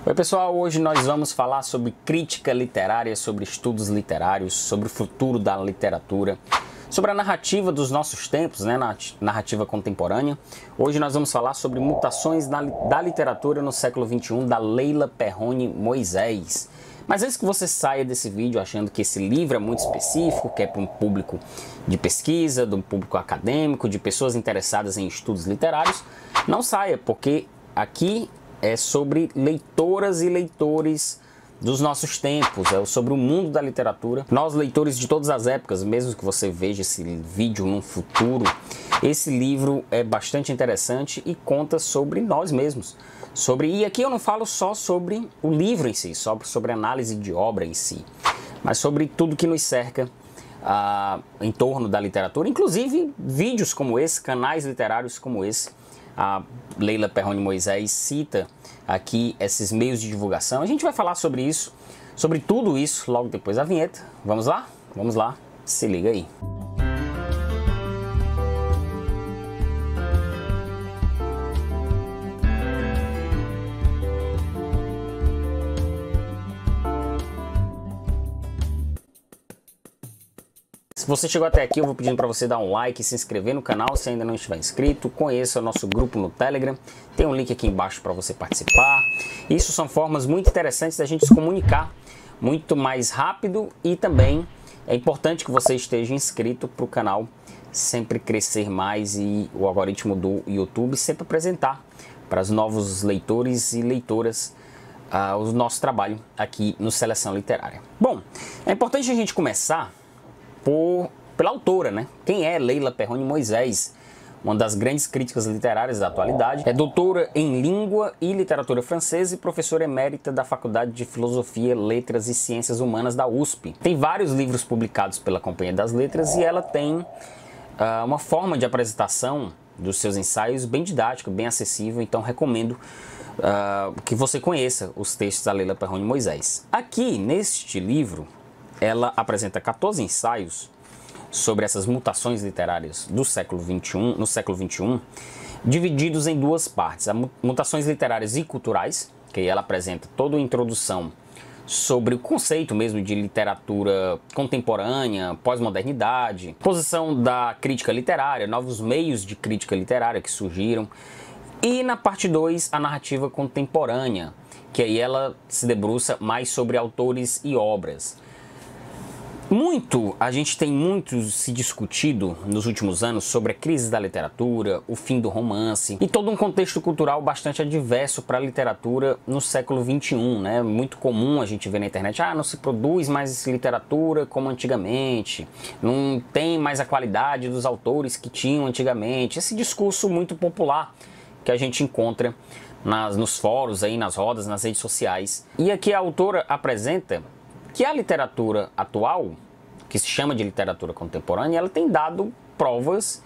Oi pessoal, hoje nós vamos falar sobre crítica literária, sobre estudos literários, sobre o futuro da literatura, sobre a narrativa dos nossos tempos, né, narrativa contemporânea. Hoje nós vamos falar sobre mutações da literatura no século XXI, da Leila Perrone Moisés. Mas antes que você saia desse vídeo achando que esse livro é muito específico, que é para um público de pesquisa, de um público acadêmico, de pessoas interessadas em estudos literários, não saia, porque aqui é sobre leitoras e leitores dos nossos tempos, é sobre o mundo da literatura. Nós, leitores de todas as épocas, mesmo que você veja esse vídeo no futuro, esse livro é bastante interessante e conta sobre nós mesmos. E aqui eu não falo só sobre o livro em si, só sobre análise de obra em si, mas sobre tudo que nos cerca em torno da literatura, inclusive vídeos como esse, canais literários como esse. A Leila Perrone Moisés cita aqui esses meios de divulgação. A gente vai falar sobre isso, sobre tudo isso, logo depois da vinheta. Vamos lá? Vamos lá, se liga aí. Se você chegou até aqui, eu vou pedindo para você dar um like, se inscrever no canal se ainda não estiver inscrito, conheça o nosso grupo no Telegram, tem um link aqui embaixo para você participar. Isso são formas muito interessantes da gente se comunicar muito mais rápido e também é importante que você esteja inscrito para o canal sempre crescer mais e o algoritmo do YouTube sempre apresentar para os novos leitores e leitoras o nosso trabalho aqui no Seleção Literária. Bom, é importante a gente começar pela autora, né? Quem é Leila Perrone Moisés? Uma das grandes críticas literárias da atualidade. É doutora em Língua e Literatura Francesa e professora emérita da Faculdade de Filosofia, Letras e Ciências Humanas da USP. Tem vários livros publicados pela Companhia das Letras e ela tem uma forma de apresentação dos seus ensaios bem didática, bem acessível, então recomendo que você conheça os textos da Leila Perrone Moisés. Aqui, neste livro, ela apresenta 14 ensaios sobre essas mutações literárias do século XXI, no século XXI, divididos em duas partes. Mutações literárias e culturais, que ela apresenta toda a introdução sobre o conceito mesmo de literatura contemporânea, pós-modernidade, posição da crítica literária, novos meios de crítica literária que surgiram. E na parte 2, a narrativa contemporânea, que aí ela se debruça mais sobre autores e obras. A gente tem muito se discutido nos últimos anos sobre a crise da literatura, o fim do romance e todo um contexto cultural bastante adverso para a literatura no século XXI, né? Muito comum a gente ver na internet, não se produz mais literatura como antigamente, não tem mais a qualidade dos autores que tinham antigamente. Esse discurso muito popular que a gente encontra nos fóruns, aí, nas rodas, nas redes sociais. E aqui a autora apresenta que a literatura atual, que se chama de literatura contemporânea, ela tem dado provas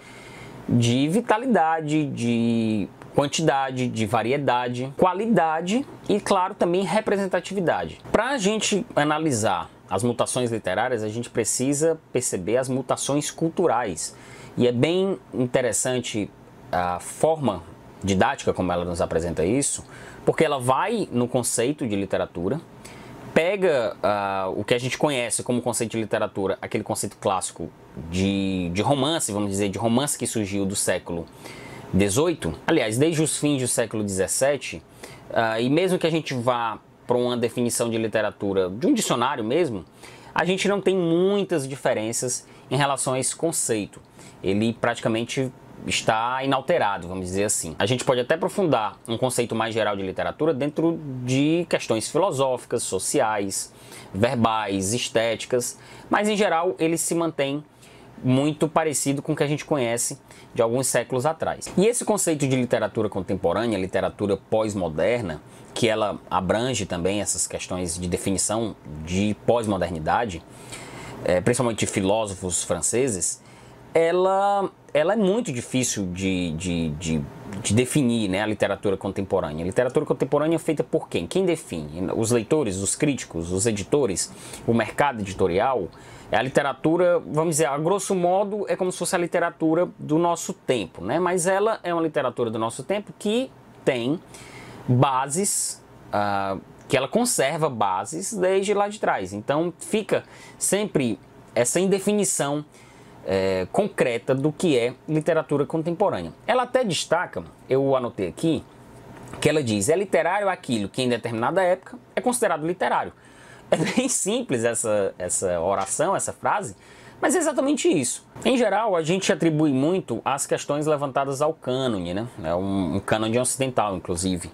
de vitalidade, de quantidade, de variedade, qualidade e, claro, também representatividade. Para a gente analisar as mutações literárias, a gente precisa perceber as mutações culturais. E é bem interessante a forma didática como ela nos apresenta isso, porque ela vai no conceito de literatura, pega o que a gente conhece como conceito de literatura, aquele conceito clássico de romance, vamos dizer, de romance que surgiu do século XVIII, aliás, desde os fins do século XVII, e mesmo que a gente vá para uma definição de literatura, de um dicionário mesmo, a gente não tem muitas diferenças em relação a esse conceito. Ele praticamente está inalterado, vamos dizer assim. A gente pode até aprofundar um conceito mais geral de literatura dentro de questões filosóficas, sociais, verbais, estéticas, mas em geral ele se mantém muito parecido com o que a gente conhece de alguns séculos atrás. E esse conceito de literatura contemporânea, literatura pós-moderna, que ela abrange também essas questões de definição de pós-modernidade, principalmente de filósofos franceses, ela é muito difícil de definir, né, a literatura contemporânea. A literatura contemporânea é feita por quem? Quem define? Os leitores, os críticos, os editores, o mercado editorial? A literatura, vamos dizer, a grosso modo, é como se fosse a literatura do nosso tempo, né? Mas ela é uma literatura do nosso tempo que tem bases que ela conserva bases desde lá de trás. Então fica sempre essa indefinição concreta do que é literatura contemporânea. Ela até destaca, eu anotei aqui, que ela diz: é literário aquilo que em determinada época é considerado literário. É bem simples essa oração, essa frase, mas é exatamente isso. Em geral, a gente atribui muito às questões levantadas ao cânone, né? É um cânone ocidental, inclusive,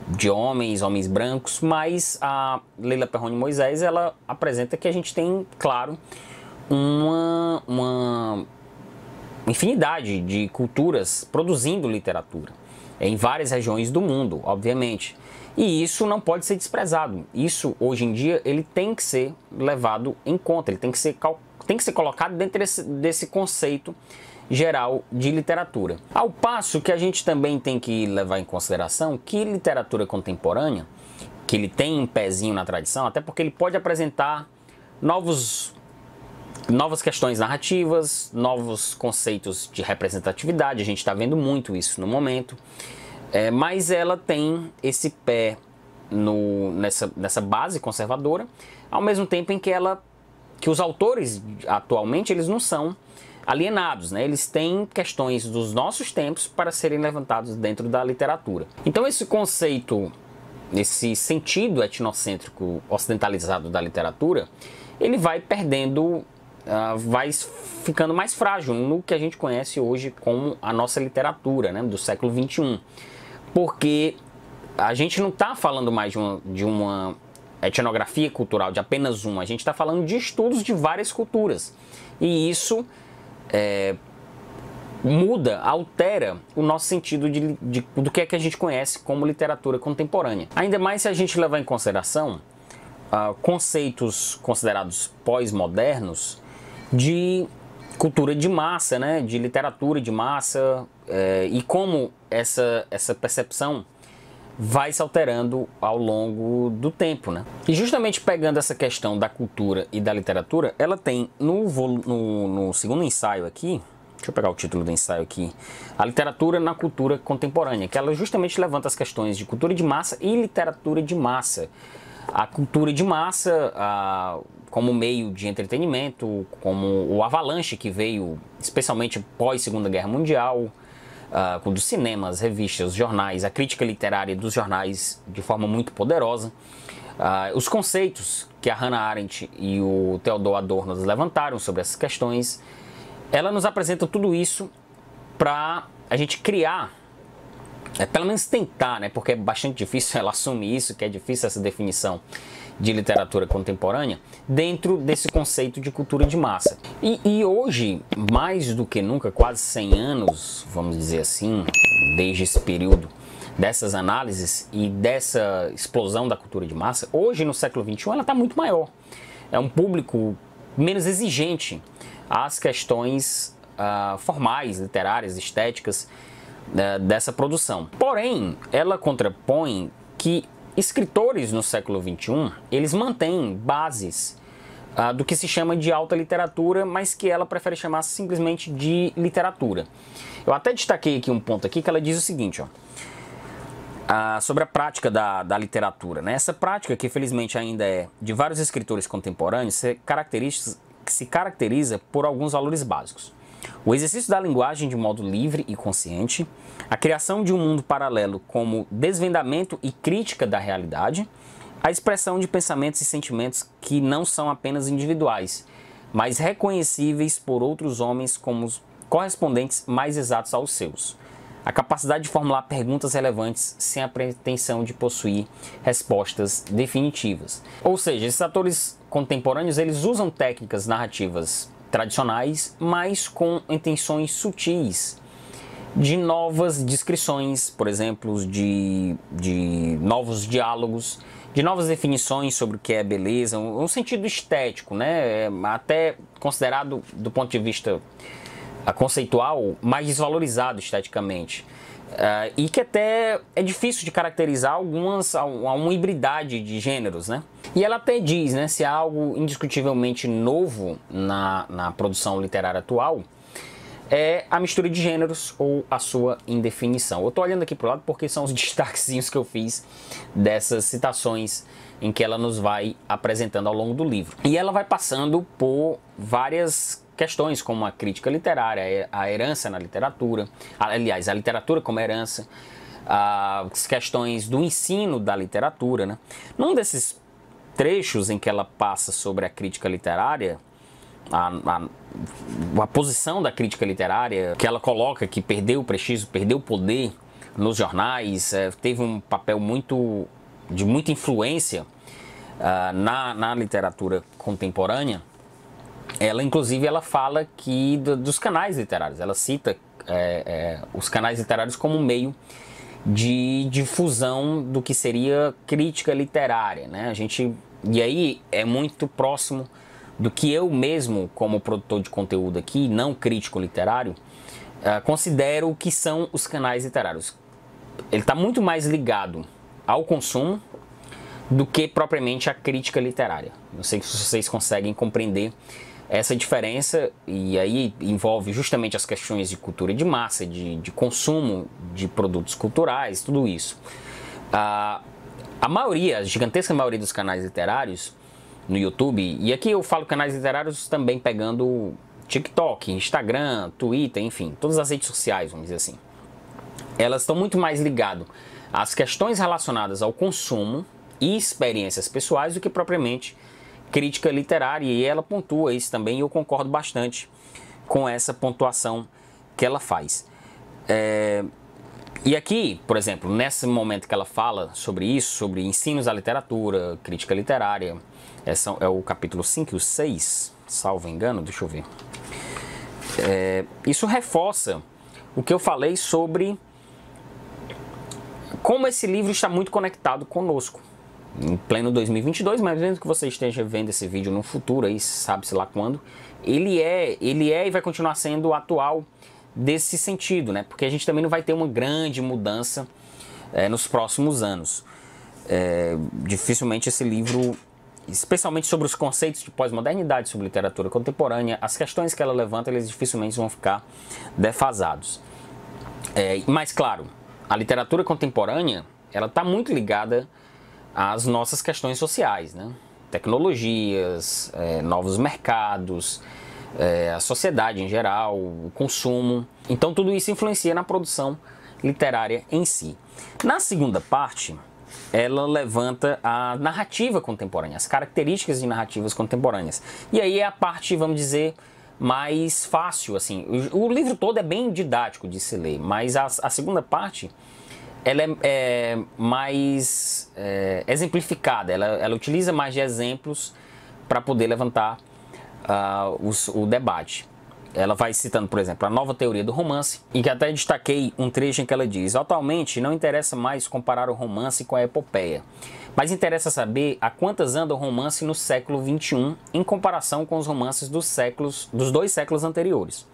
de homens brancos, mas a Leila Perrone Moisés, ela apresenta que a gente tem, claro, uma infinidade de culturas produzindo literatura, em várias regiões do mundo, obviamente. E isso não pode ser desprezado. Isso, hoje em dia, ele tem que ser levado em conta, ele tem que ser colocado dentro desse conceito geral de literatura. Ao passo que a gente também tem que levar em consideração que literatura contemporânea, que ele tem um pezinho na tradição, até porque ele pode apresentar novas questões narrativas, novos conceitos de representatividade, a gente está vendo muito isso no momento, mas ela tem esse pé nessa base conservadora, ao mesmo tempo em que os autores atualmente eles não são alienados, né? Eles têm questões dos nossos tempos para serem levantados dentro da literatura. Então esse conceito, esse sentido etnocêntrico ocidentalizado da literatura, ele vai perdendo, vai ficando mais frágil no que a gente conhece hoje como a nossa literatura, né, do século XXI. Porque a gente não está falando mais de uma etnografia cultural, de apenas uma, a gente está falando de estudos de várias culturas. E isso muda, altera o nosso sentido do que é que a gente conhece como literatura contemporânea. Ainda mais se a gente levar em consideração conceitos considerados pós-modernos de cultura de massa, né, de literatura de massa, e como essa percepção vai se alterando ao longo do tempo, né? E justamente pegando essa questão da cultura e da literatura, ela tem no segundo ensaio aqui, deixa eu pegar o título do ensaio aqui, a literatura na cultura contemporânea, que ela justamente levanta as questões de cultura de massa e literatura de massa. A cultura de massa como meio de entretenimento, como o avalanche que veio especialmente pós Segunda Guerra Mundial, dos cinemas, revistas, jornais, a crítica literária dos jornais de forma muito poderosa, os conceitos que a Hannah Arendt e o Theodor Adorno levantaram sobre essas questões, ela nos apresenta tudo isso para a gente criar, pelo menos tentar, né, porque é bastante difícil, ela assume isso, que é difícil essa definição de literatura contemporânea, dentro desse conceito de cultura de massa. E hoje, mais do que nunca, quase 100 anos, vamos dizer assim, desde esse período dessas análises e dessa explosão da cultura de massa, hoje no século XXI ela está muito maior. É um público menos exigente às questões formais, literárias, estéticas dessa produção. Porém, ela contrapõe que escritores no século XXI, eles mantêm bases do que se chama de alta literatura, mas que ela prefere chamar simplesmente de literatura. Eu até destaquei aqui um ponto aqui que ela diz o seguinte, sobre a prática da literatura, né? Essa prática, que felizmente ainda é de vários escritores contemporâneos, se caracteriza por alguns valores básicos. O exercício da linguagem de modo livre e consciente, a criação de um mundo paralelo como desvendamento e crítica da realidade, a expressão de pensamentos e sentimentos que não são apenas individuais, mas reconhecíveis por outros homens como correspondentes mais exatos aos seus. A capacidade de formular perguntas relevantes sem a pretensão de possuir respostas definitivas. Ou seja, esses atores contemporâneos, eles usam técnicas narrativas tradicionais, mas com intenções sutis de novas descrições, por exemplo, de novos diálogos, de novas definições sobre o que é beleza, um sentido estético, né? Até considerado do ponto de vista conceitual mais desvalorizado esteticamente, e que até é difícil de caracterizar uma hibridade de gêneros, né? E ela até diz, né, se há algo indiscutivelmente novo na produção literária atual, é a mistura de gêneros ou a sua indefinição. Eu estou olhando aqui para o lado porque são os destaquezinhos que eu fiz dessas citações em que ela nos vai apresentando ao longo do livro. E ela vai passando por várias questões, como a crítica literária, a herança na literatura, aliás, a literatura como herança, as questões do ensino da literatura, né? Num desses trechos em que ela passa sobre a crítica literária, a posição da crítica literária, que ela coloca que perdeu o prestígio, perdeu o poder nos jornais, teve um papel de muita influência na literatura contemporânea. Ela, inclusive, ela fala que dos canais literários, ela cita os canais literários como um meio de difusão do que seria crítica literária, né? E aí é muito próximo do que eu mesmo, como produtor de conteúdo aqui, não crítico literário, considero que são os canais literários. Ele está muito mais ligado ao consumo do que propriamente à crítica literária. Não sei se vocês conseguem compreender essa diferença, e aí envolve justamente as questões de cultura de massa, de consumo de produtos culturais, tudo isso. A gigantesca maioria dos canais literários no YouTube, e aqui eu falo canais literários também pegando TikTok, Instagram, Twitter, enfim, todas as redes sociais, vamos dizer assim. Elas estão muito mais ligadas às questões relacionadas ao consumo e experiências pessoais do que propriamente crítica literária, e ela pontua isso também, e eu concordo bastante com essa pontuação que ela faz. E aqui, por exemplo, nesse momento que ela fala sobre isso, sobre ensinos à literatura, crítica literária, é o capítulo 5 e o 6, salvo engano, deixa eu ver. Isso reforça o que eu falei sobre como esse livro está muito conectado conosco. Em pleno 2022, mas mesmo que você esteja vendo esse vídeo no futuro, aí sabe-se lá quando, ele é e vai continuar sendo atual desse sentido, né? Porque a gente também não vai ter uma grande mudança nos próximos anos. Dificilmente esse livro, especialmente sobre os conceitos de pós-modernidade, sobre literatura contemporânea, as questões que ela levanta, eles dificilmente vão ficar defasados. Mas claro, a literatura contemporânea, ela está muito ligada às nossas questões sociais, né? Tecnologias, novos mercados, a sociedade em geral, o consumo. Então tudo isso influencia na produção literária em si. Na segunda parte, ela levanta a narrativa contemporânea, as características de narrativas contemporâneas. E aí é a parte, vamos dizer, mais fácil, assim. O livro todo é bem didático de se ler, mas a segunda parte, ela é mais exemplificada, ela utiliza mais de exemplos para poder levantar o debate. Ela vai citando, por exemplo, a nova teoria do romance, e que até destaquei um trecho em que ela diz: atualmente não interessa mais comparar o romance com a epopeia, mas interessa saber a quantas anda o romance no século XXI em comparação com os romances dos 2 séculos anteriores.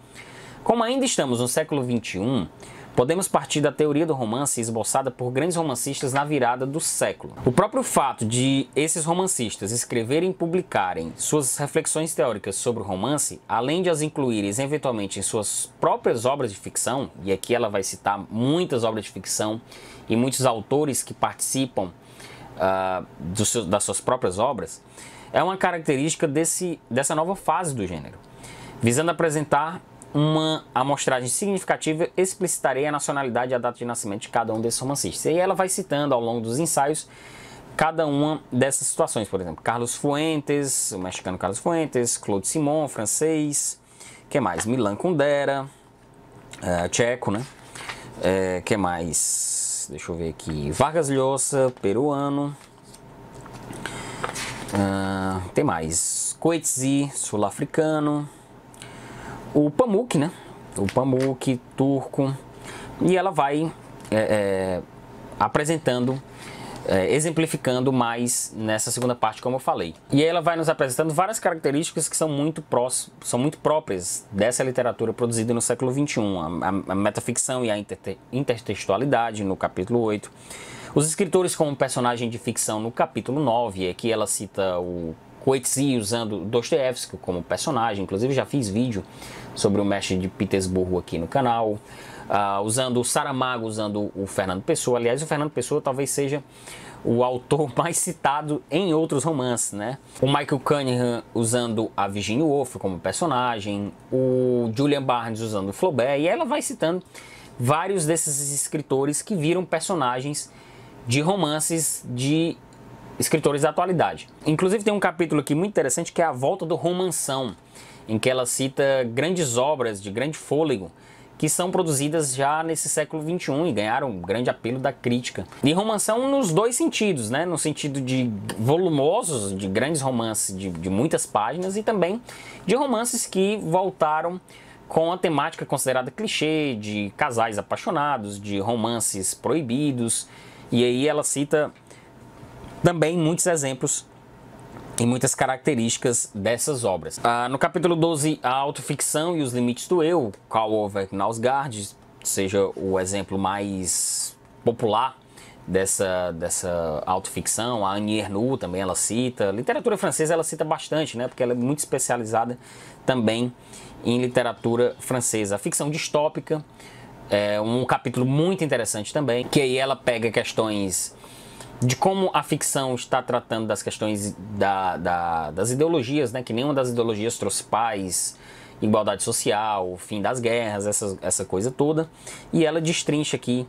Como ainda estamos no século XXI, podemos partir da teoria do romance esboçada por grandes romancistas na virada do século. O próprio fato de esses romancistas escreverem e publicarem suas reflexões teóricas sobre o romance, além de as incluírem eventualmente em suas próprias obras de ficção, e aqui ela vai citar muitas obras de ficção e muitos autores que participam das suas próprias obras, é uma característica dessa nova fase do gênero. Visando apresentar uma amostragem significativa, explicitarei a nacionalidade e a data de nascimento de cada um desses romancistas. E aí ela vai citando ao longo dos ensaios cada uma dessas situações. Por exemplo, Carlos Fuentes, o mexicano Carlos Fuentes, Claude Simon, francês, que mais? Milan Kundera, tcheco, né? Que mais? Deixa eu ver aqui. Vargas Llosa, peruano. Tem mais. Coetzee, sul-africano. O Pamuk, né? O Pamuk, turco. E ela vai apresentando, exemplificando mais nessa segunda parte, como eu falei. E aí ela vai nos apresentando várias características que são muito próprias dessa literatura produzida no século XXI. A metaficção e a intertextualidade, no capítulo 8. Os escritores como personagem de ficção, no capítulo 9. E aqui ela cita o Coetzee usando Dostoiévski como personagem, inclusive já fiz vídeo sobre o Mestre de Petersburgo aqui no canal, usando o Saramago, usando o Fernando Pessoa. Aliás, o Fernando Pessoa talvez seja o autor mais citado em outros romances, né? O Michael Cunningham usando a Virginia Woolf como personagem, o Julian Barnes usando o Flaubert, e ela vai citando vários desses escritores que viram personagens de romances de escritores da atualidade. Inclusive tem um capítulo aqui muito interessante que é a volta do romanção, em que ela cita grandes obras de grande fôlego que são produzidas já nesse século XXI e ganharam um grande apelo da crítica. E romanção nos dois sentidos, né? No sentido de volumosos, de grandes romances de muitas páginas, e também de romances que voltaram com a temática considerada clichê, de casais apaixonados, de romances proibidos. E aí ela cita também muitos exemplos e muitas características dessas obras. No capítulo 12, a autoficção e os limites do eu, Karl Ove Knausgaard, seja o exemplo mais popular dessa autoficção. A Annie Ernaux também ela cita. Literatura francesa ela cita bastante, né? Porque ela é muito especializada também em literatura francesa. A ficção distópica é um capítulo muito interessante também, que aí ela pega questões de como a ficção está tratando das questões das ideologias, né? Que nenhuma das ideologias trouxe paz, igualdade social, fim das guerras, essa coisa toda. E ela destrincha aqui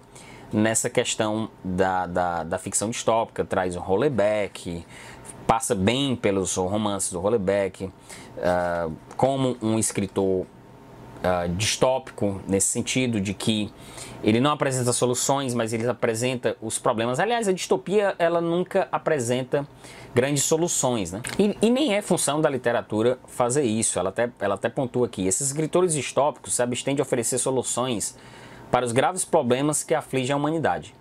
nessa questão da ficção distópica, traz o Houellebecq, passa bem pelos romances do Houellebecq, como um escritor distópico, nesse sentido de que ele não apresenta soluções, mas ele apresenta os problemas. Aliás, a distopia ela nunca apresenta grandes soluções, né? E nem é função da literatura fazer isso. Ela até pontua aqui: esses escritores distópicos se abstêm de oferecer soluções para os graves problemas que afligem a humanidade.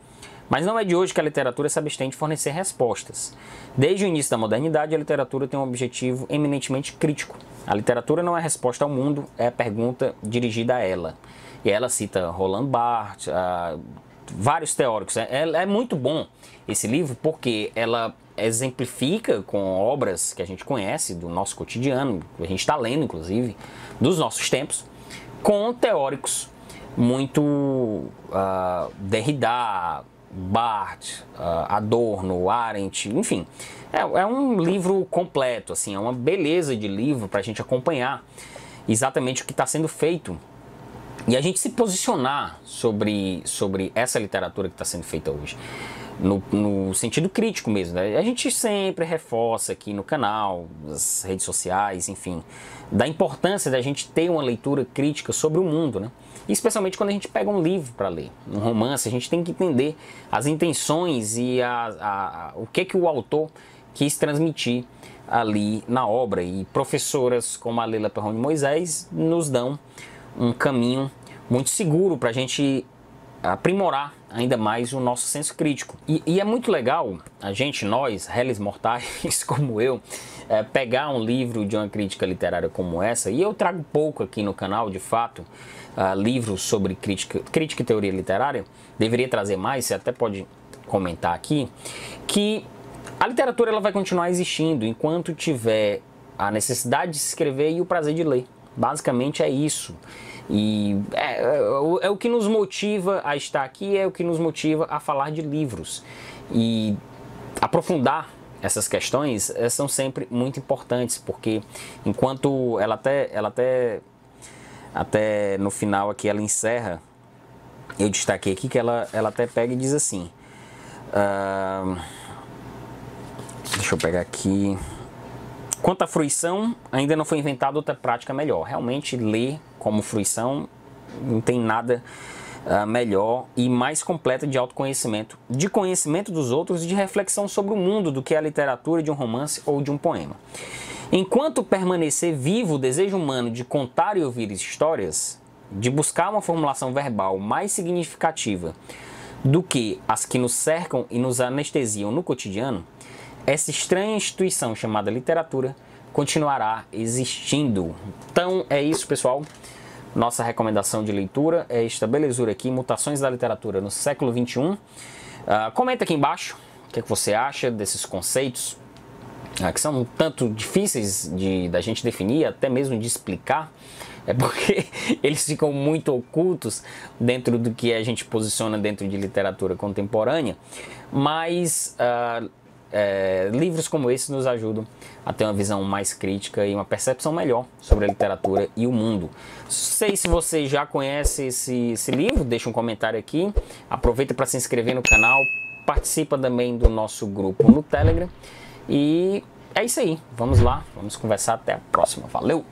Mas não é de hoje que a literatura se abstém de fornecer respostas. Desde o início da modernidade, a literatura tem um objetivo eminentemente crítico. A literatura não é resposta ao mundo, é a pergunta dirigida a ela. E ela cita Roland Barthes, vários teóricos. É muito bom esse livro porque ela exemplifica com obras que a gente conhece do nosso cotidiano, que a gente está lendo, inclusive, dos nossos tempos, com teóricos muito Derrida, Barthes, Adorno, Arendt, enfim. É um livro completo, assim, é uma beleza de livro para a gente acompanhar exatamente o que está sendo feito e a gente se posicionar sobre essa literatura que está sendo feita hoje, no sentido crítico mesmo, né? A gente sempre reforça aqui no canal, nas redes sociais, enfim, da importância da gente ter uma leitura crítica sobre o mundo, né? Especialmente quando a gente pega um livro para ler, um romance, a gente tem que entender as intenções e o que o autor quis transmitir ali na obra. E professoras como a Leila Perrone Moisés nos dão um caminho muito seguro para a gente aprimorar ainda mais o nosso senso crítico. E é muito legal nós, réis mortais como eu, pegar um livro de uma crítica literária como essa, e eu trago pouco aqui no canal, de fato, livros sobre crítica e teoria literária, deveria trazer mais, você até pode comentar aqui, que a literatura ela vai continuar existindo enquanto tiver a necessidade de se escrever e o prazer de ler. Basicamente é isso. E é o que nos motiva a estar aqui, é o que nos motiva a falar de livros. E aprofundar essas questões são sempre muito importantes, porque enquanto ela até no final aqui ela encerra, eu destaquei aqui que ela até pega e diz assim, deixa eu pegar aqui: quanto à fruição, ainda não foi inventada outra prática melhor. Realmente, ler como fruição não tem nada melhor e mais completa de autoconhecimento, de conhecimento dos outros e de reflexão sobre o mundo do que a literatura de um romance ou de um poema. Enquanto permanecer vivo o desejo humano de contar e ouvir histórias, de buscar uma formulação verbal mais significativa do que as que nos cercam e nos anestesiam no cotidiano, essa estranha instituição chamada literatura continuará existindo. Então é isso, pessoal. Nossa recomendação de leitura é esta belezura aqui, Mutações da Literatura no século XXI. Comenta aqui embaixo o que você acha desses conceitos. que são um tanto difíceis da gente definir, até mesmo de explicar, é porque eles ficam muito ocultos dentro do que a gente posiciona dentro de literatura contemporânea, mas livros como esse nos ajudam a ter uma visão mais crítica e uma percepção melhor sobre a literatura e o mundo. Sei se você já conhece esse livro, deixa um comentário aqui, aproveita para se inscrever no canal, participa também do nosso grupo no Telegram, e é isso aí, vamos lá, vamos conversar, até a próxima, valeu!